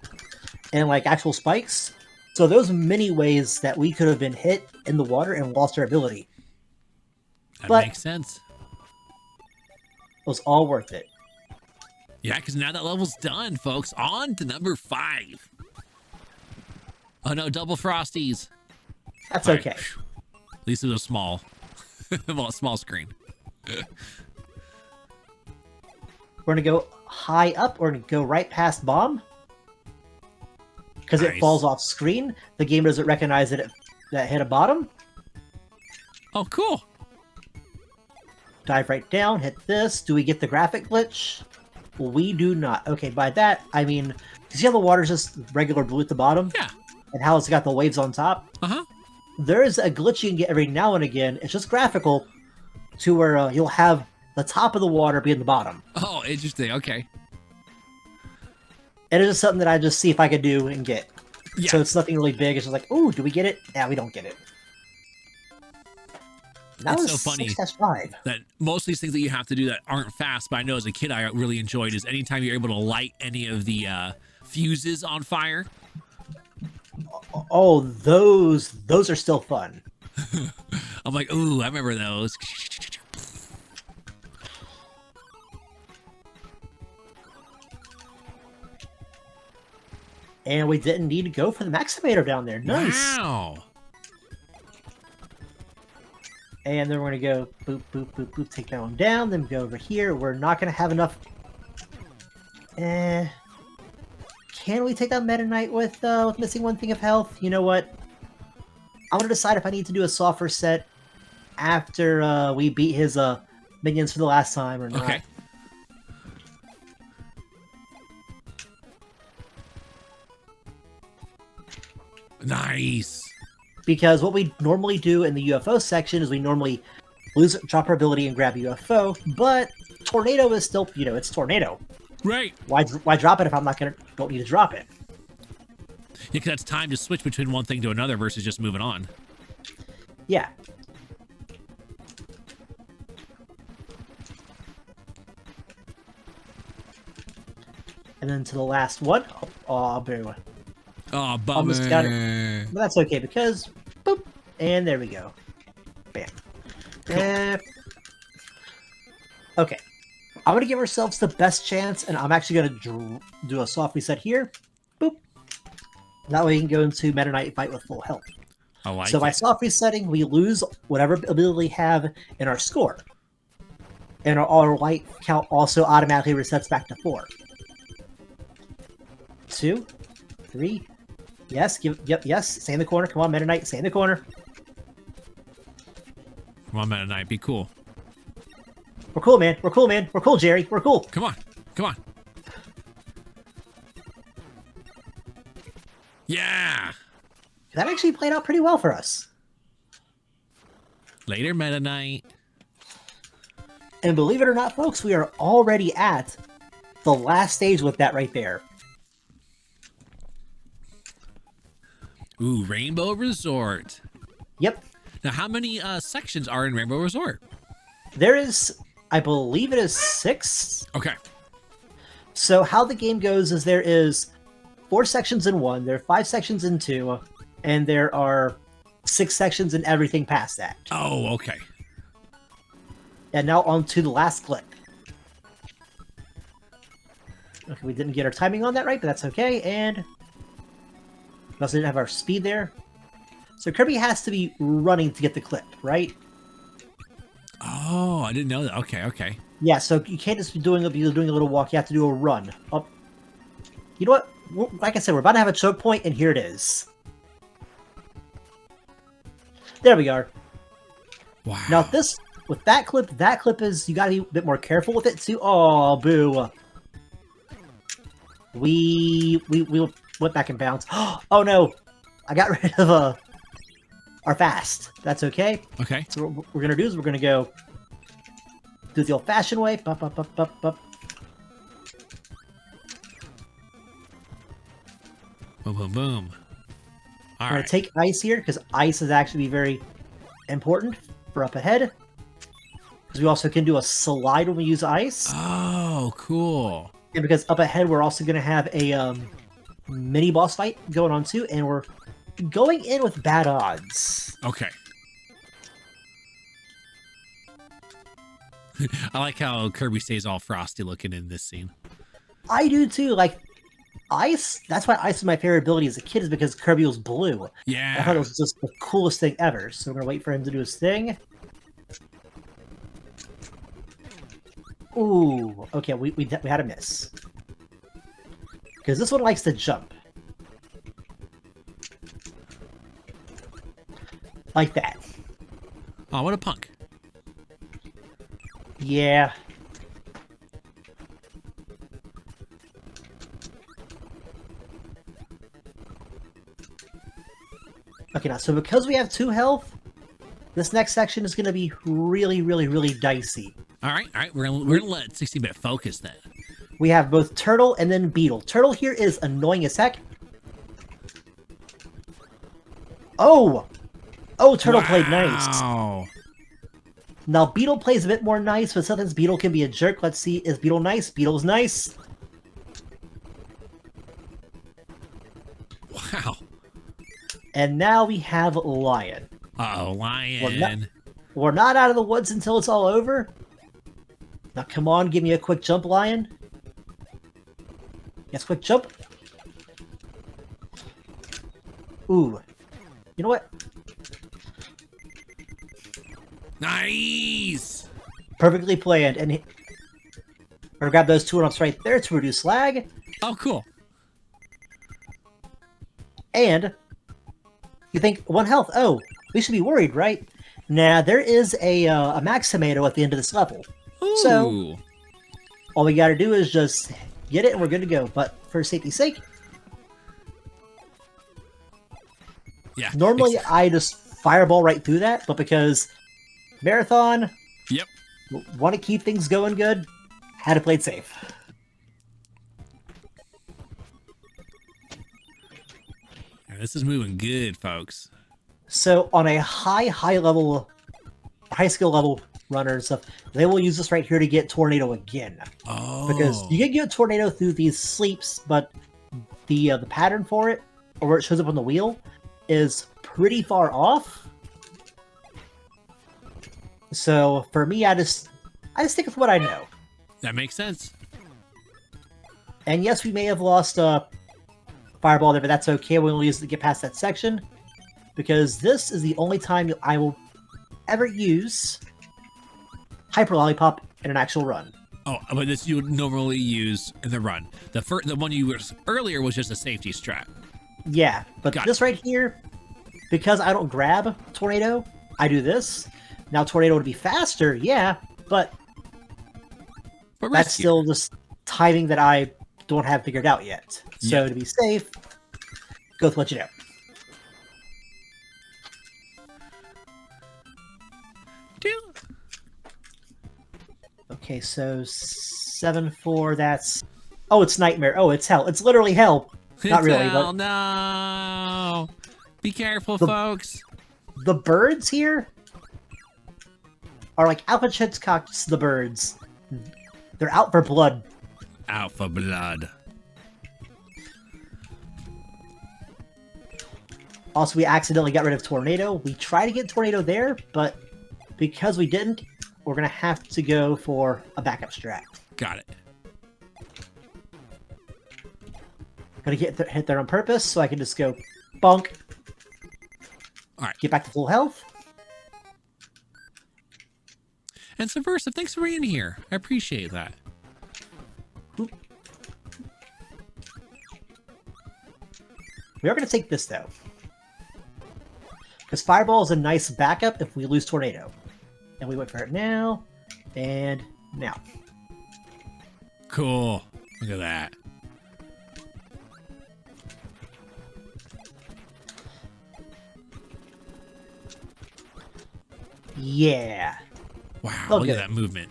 and like actual spikes. So those many ways that we could have been hit in the water and lost our ability. That makes sense. It was all worth it. Yeah, because now that level's done, folks. On to number 5. Oh no, double frosties. That's All okay. right. At least it was small. Well, a small screen. We're going to go high up. We're going to go right past bomb. Because Nice. it falls off screen. The game doesn't recognize that it hit a bottom. Oh, cool. Dive right down, hit this. Do we get the graphic glitch? We do not. Okay, by that, I mean, you see how the water's just regular blue at the bottom? Yeah. And how it's got the waves on top? Uh-huh. There is a glitch you can get every now and again. It's just graphical to where you'll have the top of the water being the bottom. Oh, interesting. Okay. And it's just something that I just see if I could do and get. Yeah. So it's nothing really big. It's just like, ooh, do we get it? Yeah, we don't get it. That It's was so funny 6-5. that most of these things that you have to do that aren't fast, but I know as a kid I really enjoyed is anytime you're able to light any of the fuses on fire. Oh, those are still fun. I'm like, ooh, I remember those. And we didn't need to go for the Maximator down there. Nice. Wow. And then we're going to go boop, boop, boop, boop, take that one down, then go over here. We're not going to have enough. Can we take down Meta Knight with missing one thing of health? You know what? I'm going to decide if I need to do a soft reset after we beat his minions for the last time or not. Okay. Nice. Because what we normally do in the UFO section is we normally drop our ability and grab a UFO, but Tornado is still, it's Tornado. Right. Why drop it if I'm don't need to drop it? Yeah, because that's time to switch between one thing to another versus just moving on. Yeah. And then to the last one. Oh, boo. Oh, bummer. Almost got it. But that's okay because, boop, and there we go. Bam. Okay. I'm going to give ourselves the best chance, and I'm actually going to do a soft reset here. Boop. That way we can go into Meta Knight fight with full health. I like So by it. soft resetting, we lose whatever ability we have in our score. And our light count also automatically resets back to 4. 2, 3. Yes, yes. Stay in the corner. Come on, Meta Knight. Stay in the corner. Come on, Meta Knight. Be cool. We're cool, man. We're cool, man. We're cool, Jerry. We're cool. Come on. Come on. Yeah. That actually played out pretty well for us. Later, Meta Knight. And believe it or not, folks, we are already at the last stage with that right there. Ooh, Rainbow Resort. Yep. Now, how many sections are in Rainbow Resort? There is, I believe it is 6. Okay. So how the game goes is there is 4 sections in 1, there are 5 sections in 2, and there are 6 sections in everything past that. Oh, okay. And now on to the last clip. Okay, we didn't get our timing on that right, but that's okay, and we also didn't have our speed there. So Kirby has to be running to get the clip, right? Oh, I didn't know that. Okay, okay. Yeah, so you can't just be doing a little walk, you have to do a run. Oh. You know what? Like I said, we're about to have a choke point, and here it is. There we are. Wow. Now with that clip is, you gotta be a bit more careful with it too. Oh, boo. We went back and bounced. Oh no, I got rid of our fast. That's okay. Okay. So what we're gonna do is we're gonna go do it the old-fashioned way. Bup, bup, bup, bup, bup. Boom, boom, boom. All I'm gonna right. take ice here because ice is actually very important for up ahead. Because we also can do a slide when we use ice. Oh, cool. And because up ahead we're also going to have a mini boss fight going on too, and we're going in with bad odds. Okay. I like how Kirby stays all frosty looking in this scene. I do too. Like ice, that's why ice is my favorite ability as a kid, is because Kirby was blue. Yeah. I thought it was just the coolest thing ever. So we're going to wait for him to do his thing. Ooh, okay, we had a miss. Because this one likes to jump. Like that. Oh, what a punk. Yeah. Okay, now, so because we have 2 health, this next section is going to be really, really, really dicey. All right. We're gonna let 16-bit focus then. We have both Turtle and then Beetle. Turtle here is annoying as heck. Oh! Oh, Turtle played nice. Wow. Now, Beetle plays a bit more nice, but sometimes Beetle can be a jerk. Let's see, is Beetle nice? Beetle's nice. Wow. And now we have Lion. Uh-oh, Lion. We're not out of the woods until it's all over. Now, come on, give me a quick jump, Lion. Yes, quick jump. Ooh. You know what? Nice. Perfectly planned. And we're gonna grab those 2 ups right there to reduce lag. Oh, cool. And you think 1 health. Oh, we should be worried, right? Nah, there is a max tomato at the end of this level. Ooh. So all we gotta do is just get it and we're good to go. But for safety's sake, Yeah. normally I just fireball right through that, but because Marathon, Yep. want to keep things going good, had to play it safe. Yeah, this is moving good, folks. So on a high skill level runners, they will use this right here to get Tornado again. Oh. Because you can get Tornado through these sleeps, but the pattern for it, or where it shows up on the wheel, is pretty far off. So for me, I just stick with what I know. That makes sense. And yes, we may have lost Fireball there, but that's okay. We'll only use it to get past that section. Because this is the only time I will ever use Hyper Lollipop in an actual run. Oh, but this you would normally use in the run. The one you used earlier was just a safety strat. Yeah, but Got this right here, because I don't grab Tornado, I do this. Now Tornado would be faster, yeah, but that's riskier. still just timing that I don't have figured out yet. So Yeah. to be safe, go with what you know. Okay, so 7-4, that's... Oh, it's Nightmare. Oh, it's Hell. It's literally Hell. Not really, hell, but... no. Be careful, folks. The birds here are like Alpha Hitchcock's the birds. They're out for blood. Out for blood. Also, we accidentally got rid of Tornado. We tried to get Tornado there, but because we didn't, we're going to have to go for a backup strat. Got it. Gonna hit there on purpose, so I can just go bonk. Alright. Get back to full health. And Subversive, thanks for being here. I appreciate that. Oop. We are going to take this, though. Because Fireball is a nice backup if we lose Tornado. And we wait for it now, and now. Cool. Look at that. Yeah. Wow, Look look at at that movement.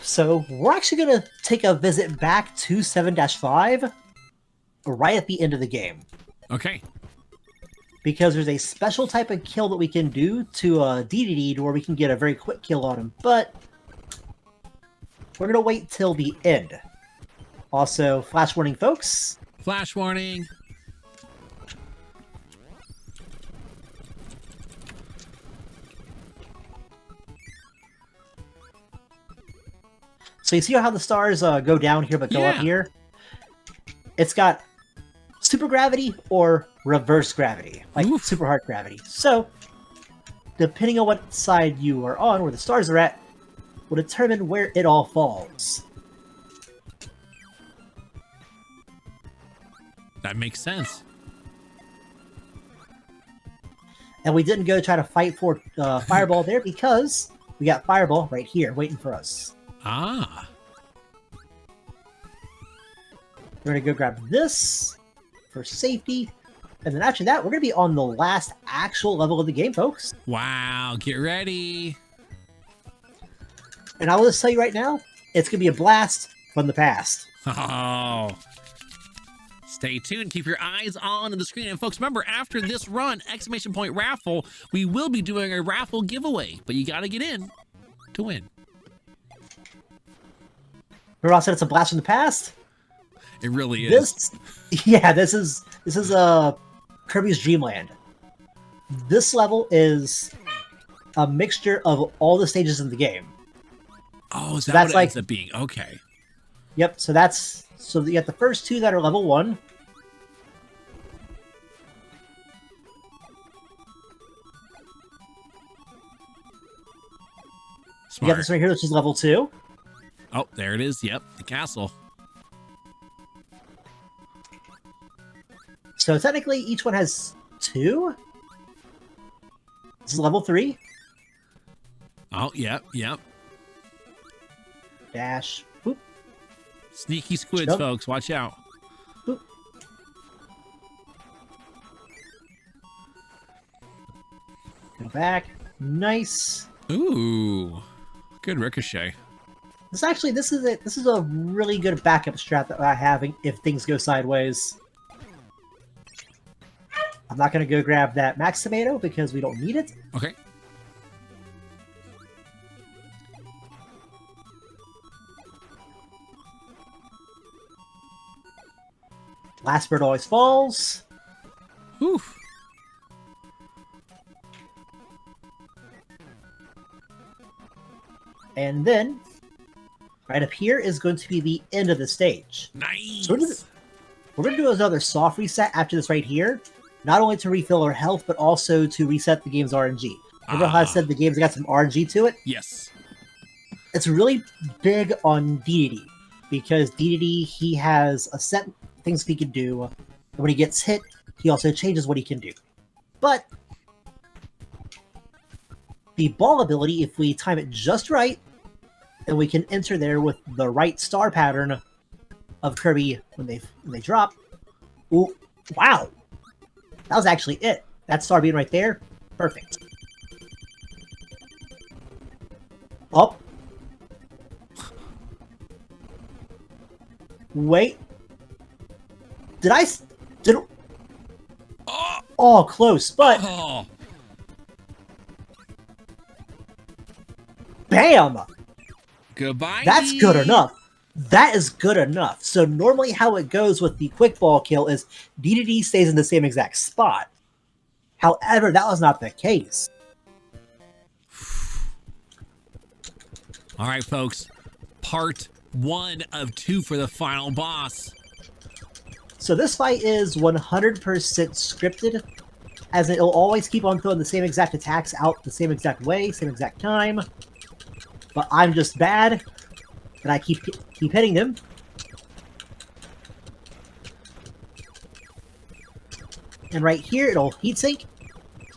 So we're actually going to take a visit back to 7-5 right at the end of the game. Okay. Because there's a special type of kill that we can do to Dedede where we can get a very quick kill on him. But we're going to wait till the end. Also, flash warning, folks. Flash warning. So you see how the stars go down here but go up here? It's got super gravity or reverse gravity, like Oof. super hard gravity. So, depending on what side you are on, where the stars are at, will determine where it all falls. That makes sense. And we didn't go try to fight for Fireball there because we got Fireball right here waiting for us. Ah. We're going to go grab this for safety. And then after that, we're going to be on the last actual level of the game, folks. Wow, get ready. And I will just tell you right now, it's going to be a blast from the past. Oh. Stay tuned. Keep your eyes on the screen. And folks, remember, after this run, exclamation point raffle, we will be doing a raffle giveaway. But you got to get in to win. Remember I said it's a blast from the past? It really is. This is Kirby's Dream Land. This level is a mixture of all the stages in the game. Oh, is that what it ends up being? Okay. Yep, so you got the first two that are level 1. Smart. You got this right here, which is level 2. Oh, there it is. Yep, the castle. So technically, each one has 2. This is level 3. Oh, yep. Dash. Boop. Sneaky squids, Jump. folks. Watch out. Boop. Go back. Nice. Ooh, good ricochet. This is a really good backup strat that I have if things go sideways. I'm not going to go grab that max tomato because we don't need it. Okay. Last bird always falls. Whew. And then, right up here is going to be the end of the stage. Nice. So we're going to do another soft reset after this right here. Not only to refill our health, but also to reset the game's RNG. Remember how I said the game's got some RNG to it? Yes. It's really big on Dedede, because Dedede, he has a set things he can do. And when he gets hit, he also changes what he can do. But the ball ability, if we time it just right, then we can enter there with the right star pattern of Kirby when they drop. Ooh, wow! That was actually it. That star being right there, perfect. Up. Wait. Did oh, close, but Oh. Bam! Goodbye. That's good enough. That is good enough. So normally how it goes with the quick ball kill is Dedede stays in the same exact spot. However, that was not the case. All right, folks. Part 1 of 2 for the final boss. So this fight is 100% scripted, as in it'll always keep on throwing the same exact attacks out the same exact way, same exact time. But I'm just bad, and I keep hitting them. And right here, it'll heat sink.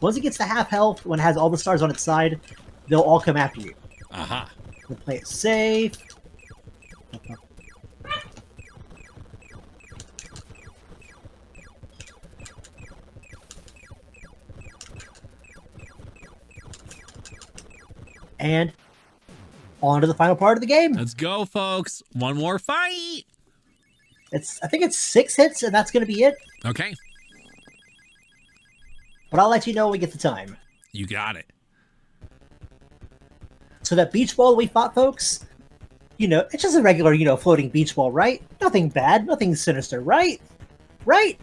Once it gets to half health, when it has all the stars on its side, they'll all come after you. Aha. We'll play it safe. And on to the final part of the game. Let's go, folks. One more fight. I think it's 6 hits, and that's going to be it. Okay. But I'll let you know when we get the time. You got it. So that beach ball we fought, folks, it's just a regular, floating beach ball, right? Nothing bad, nothing sinister, right? Right?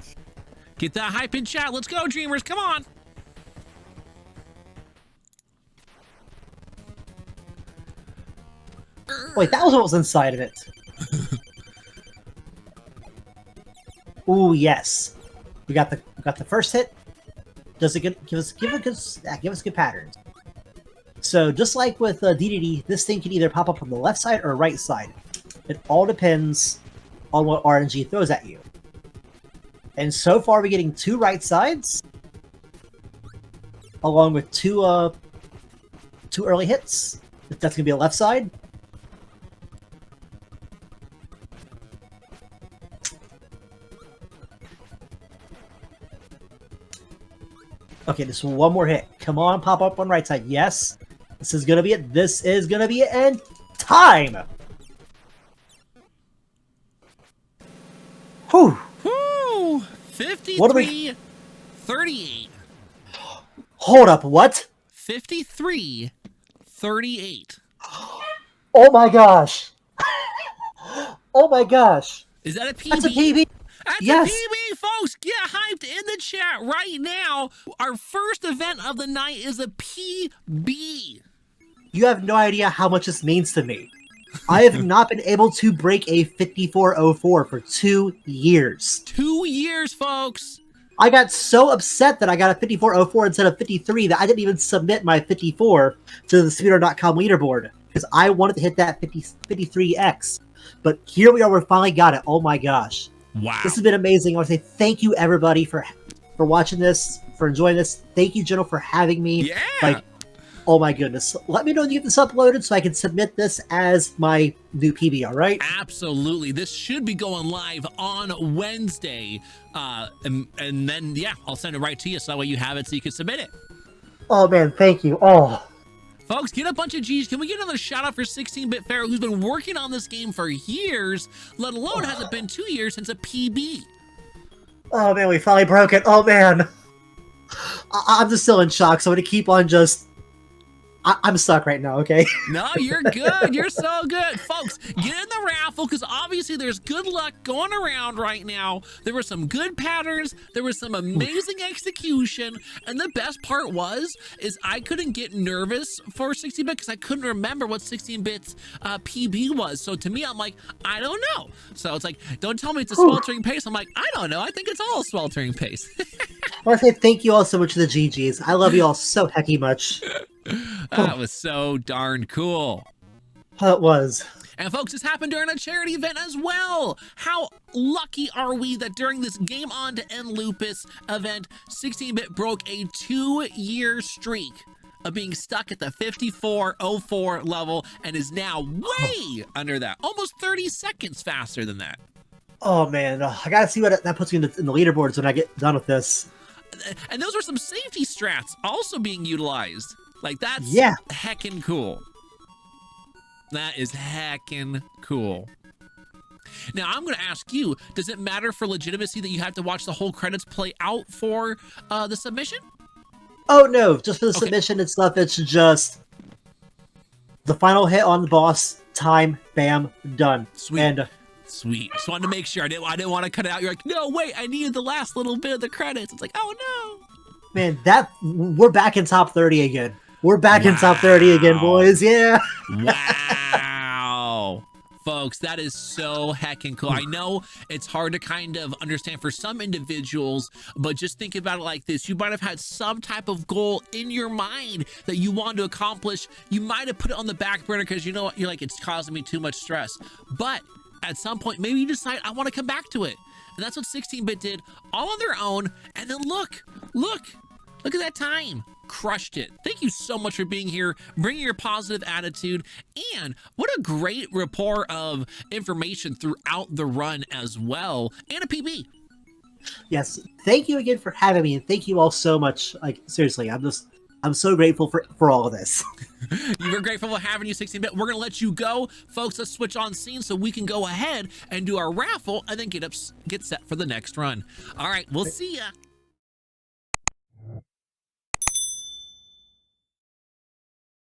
Get that hype in chat. Let's go, Dreamers. Come on. Wait, that was what was inside of it. Ooh, yes. We got the first hit. Does it give us good patterns? So just like with Dedede, this thing can either pop up on the left side or right side. It all depends on what RNG throws at you. And so far, we're getting 2 right sides, along with two early hits. That's gonna be a left side. Okay, just one more hit. Come on, pop up on right side. Yes. This is gonna be it. This is gonna be it. And time! Whew. Woo! 53, 38. Hold up, what? 53, 38. Oh my gosh. Oh my gosh. Is that a PB? That's a PB. That's Yes. a PB, folks. Get hyped in the chat right now. Our first event of the night is a PB. You have no idea how much this means to me. I have not been able to break a 5404 for 2 years. 2 years, folks. I got so upset that I got a 5404 instead of 53 that I didn't even submit my 54 to the Speedrun.com leaderboard because I wanted to hit that 53X. But here we are, we finally got it. Oh my gosh. Wow. This has been amazing. I want to say thank you everybody for watching this, for enjoying this. Thank you, General, for having me. Yeah. Like, oh my goodness. Let me know when you get this uploaded so I can submit this as my new PB, all right? Absolutely. This should be going live on Wednesday. And then, yeah, I'll send it right to you so that way you have it so you can submit it. Oh man, thank you. Oh. Folks, get a bunch of G's. Can we get another shout out for 16-Bit Pharaoh, who's been working on this game for years, let alone has it been 2 years since a PB? Oh man, we finally broke it. Oh man. I'm just still in shock, so I'm going to keep on just... I'm stuck right now, okay? No, you're good. You're so good. Folks, get in the raffle because obviously there's good luck going around right now. There were some good patterns. There was some amazing execution. And the best part is I couldn't get nervous for 16-bit because I couldn't remember what 16-bit's PB was. So to me, I'm like, I don't know. So it's like, don't tell me it's a sweltering pace. I'm like, I don't know. I think it's all a sweltering pace. I want to say thank you all so much to the GGs. I love you all so hecky much. That was so darn cool. It was. And folks, this happened during a charity event as well. How lucky are we that during this Game On to End Lupus event, 16-bit broke a 2-year streak of being stuck at the 5404 level and is now way under that, almost 30 seconds faster than that. Oh man, I gotta see what that puts me in the leaderboards when I get done with this. And those are some safety strats also being utilized. Like, that's heckin' cool. That is heckin' cool. Now, I'm going to ask you, does it matter for legitimacy that you have to watch the whole credits play out for the submission? Oh, no. Just for the submission and stuff, it's just the final hit on the boss, time, bam, done. Sweet. And, sweet. Just wanted to make sure. I didn't want to cut it out. You're like, no, wait, I needed the last little bit of the credits. It's like, oh, no. Man, we're back in top 30 again. We're back in top 30 again, boys. Yeah. Wow. Folks, that is so heckin' cool. I know it's hard to kind of understand for some individuals, but just think about it like this. You might have had some type of goal in your mind that you wanted to accomplish. You might have put it on the back burner because you know what? You're like, it's causing me too much stress. But at some point, maybe you decide, I want to come back to it. And that's what 16-bit did all on their own. And then look at that time. Crushed it. Thank you so much for being here, bringing your positive attitude, and what a great rapport of information throughout the run as well, and a PB. Yes, thank you again for having me, and thank you all so much. Like, seriously, I'm so grateful for all of this. You were grateful for having you, 16-bit. We're gonna let you go, folks. Let's switch on scene so we can go ahead and do our raffle, and then get set for the next run. All right, we'll see ya.